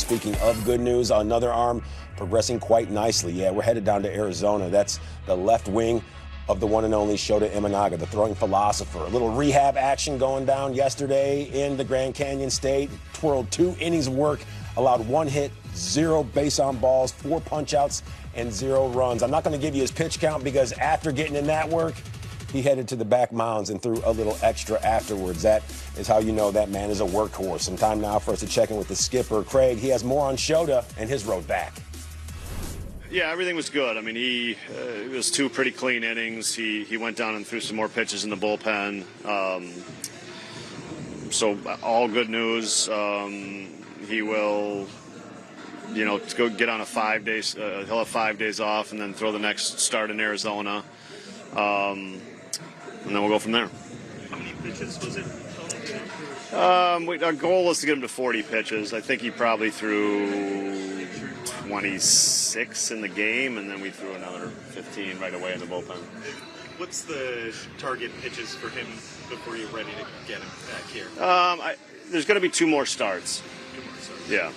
speaking of good news, another arm progressing quite nicely. Yeah, we're headed down to Arizona. That's the left wing of the one and only Shota Imanaga, the throwing philosopher. A little rehab action going down yesterday in the Grand Canyon State. Twirled 2 innings of work, allowed 1 hit, 0 base on balls, 4 punch-outs, and 0 runs. I'm not going to give you his pitch count because after getting in that work, he headed to the back mounds and threw a little extra afterwards. That is how you know that man is a workhorse. Some time now for us to check in with the skipper, Craig. He has more on Shota and his road back. Yeah, everything was good. I mean, it was 2 pretty clean innings. He went down and threw some more pitches in the bullpen. So all good news. He will, go get on a 5 days. He'll have 5 days off and then throw the next start in Arizona. And then we'll go from there. How many pitches was it? Our goal was to get him to 40 pitches. I think he probably threw 26 in the game, and then we threw another 15 right away in the bullpen. What's the target pitches for him before you're ready to get him back here? There's going to be 2 more starts. 2 more starts. Yeah.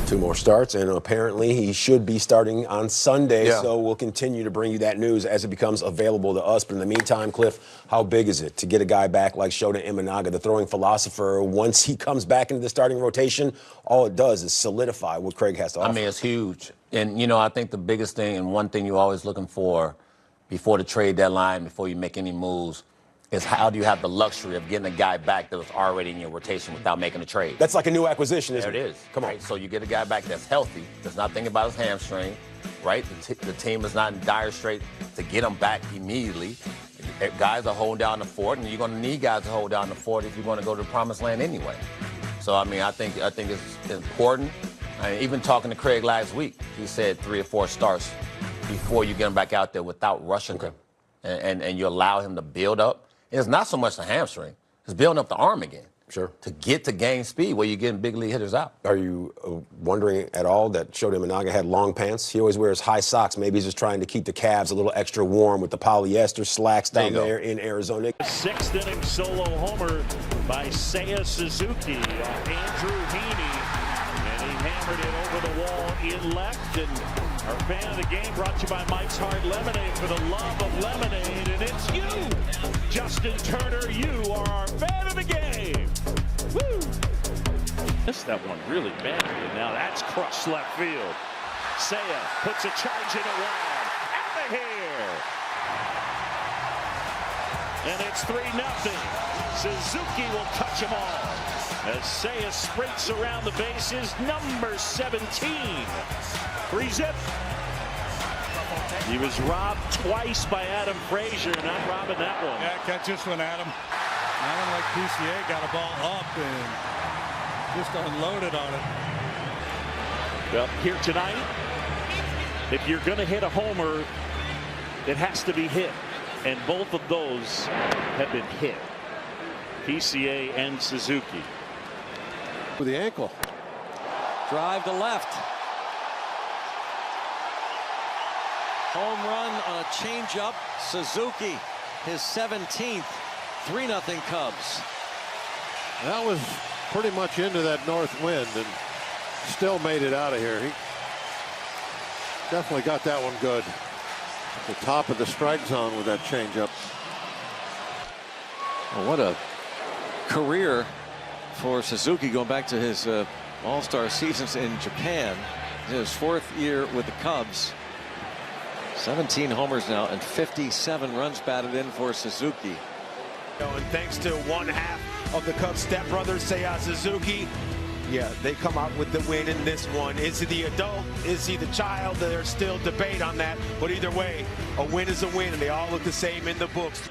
2 more starts, and apparently he should be starting on Sunday, Yeah. so we'll continue to bring you that news as it becomes available to us. But in the meantime, Cliff, how big is it to get a guy back like Shota Imanaga, the throwing philosopher? Once he comes back into the starting rotation, all it does is solidify what Craig has to offer. I mean, it's huge. And, I think the biggest thing and one thing you're always looking for before the trade deadline, before you make any moves, is how do you have the luxury of getting a guy back that was already in your rotation without making a trade? That's like a new acquisition, isn't There it? it is. Come on. Right? So you get a guy back that's healthy, that's not thinking about his hamstring, right? The team is not in dire straits to get him back immediately. Guys are holding down the fort, and you're going to need guys to hold down the fort if you're going to go to the promised land anyway. So, I mean, I think it's important. I mean, even talking to Craig last week, he said 3 or 4 starts before you get him back out there without rushing him. And you allow him to build up. It's not so much the hamstring. It's building up the arm again. Sure. To get to game speed where you're getting big league hitters out. Are you wondering at all that Shota Imanaga had long pants? He always wears high socks. Maybe he's just trying to keep the calves a little extra warm with the polyester slacks down there in Arizona. 6th inning solo homer by Seiya Suzuki off Andrew Heaney. And he hammered it over the wall in left. And our fan of the game brought to you by Mike's Hard Lemonade for the love of lemonade. And it's you, Justin Turner. You are our fan of the game. Woo! Missed that one really badly. And now that's crushed left field. Seiya puts a charge in it wide. Out of here. And it's 3-0. Suzuki will touch them all. As Seiya sprints around the bases, number 17. 3-zip. He was robbed twice by Adam Frazier, not robbing that one. Yeah, catch this one, Adam. Adam, like PCA, got a ball up and just unloaded on it. Well, here tonight, if you're going to hit a homer, it has to be hit. And both of those have been hit. PCA and Suzuki. With the ankle. Drive to left. Home run on a changeup. Suzuki, his 17th. 3-0 Cubs. That was pretty much into that north wind and still made it out of here. He definitely got that one good. At the top of the strike zone with that changeup. Well, what a career for Suzuki, going back to his all-star seasons in Japan. His 4th year with the Cubs. 17 homers now and 57 runs batted in for Suzuki. And thanks to one half of the Cubs stepbrothers, Seiya Suzuki, yeah, they come out with the win in this one. Is he the adult? Is he the child? There's still debate on that. But either way, a win is a win, and they all look the same in the books.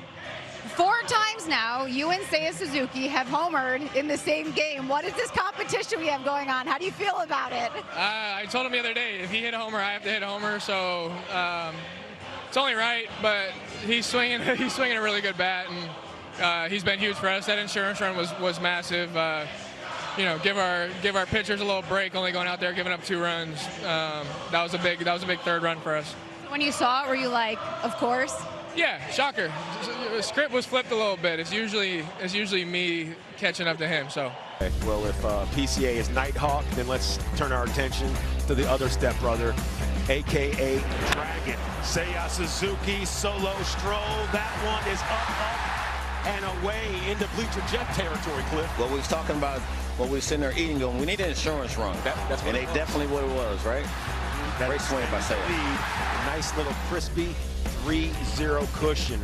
4 times now, you and Seiya Suzuki have homered in the same game. What is this competition we have going on? How do you feel about it? I told him the other day, if he hit a homer, I have to hit a homer. So it's only right, but he's swinging a really good bat, and he's been huge for us. That insurance run was massive. Give our pitchers a little break, only going out there giving up 2 runs. That was a big 3rd run for us. When you saw it, were you like, of course? Yeah, shocker. The script was flipped a little bit. It's usually me catching up to him. So. Well, if PCA is Nighthawk, then let's turn our attention to the other stepbrother, a.k.a. Dragon. Seiya Suzuki, solo stroll. That one is up, and away into bleacher jet territory, Cliff. What we was talking about, what we was sitting there eating, going, we need an insurance run. That's and they definitely what it was, right? Great swing by Seiya. Nice little crispy 3-0 cushion.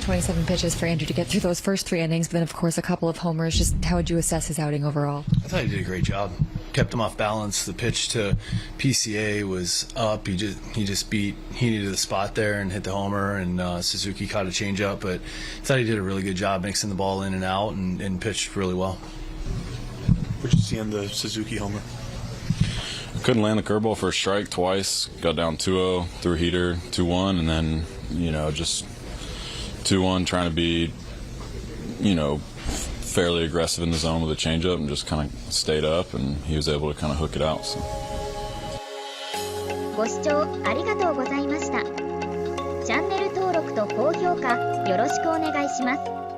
27 pitches for Andrew to get through those first 3 innings, but then, of course, a couple of homers. Just how would you assess his outing overall? I thought he did a great job. Kept him off balance. The pitch to PCA was up. He needed the spot there and hit the homer, and Suzuki caught a changeup, but I thought he did a really good job mixing the ball in and out and pitched really well. What did you see on the Suzuki homer? Couldn't land the curveball for a strike twice. Got down 2-0, threw a heater, 2-1, and then, just 2-1, trying to be, fairly aggressive in the zone with a changeup and just kind of stayed up, and he was able to kind of hook it out. So. ご視聴ありがとうございました。チャンネル登録と高評価よろしくお願いします。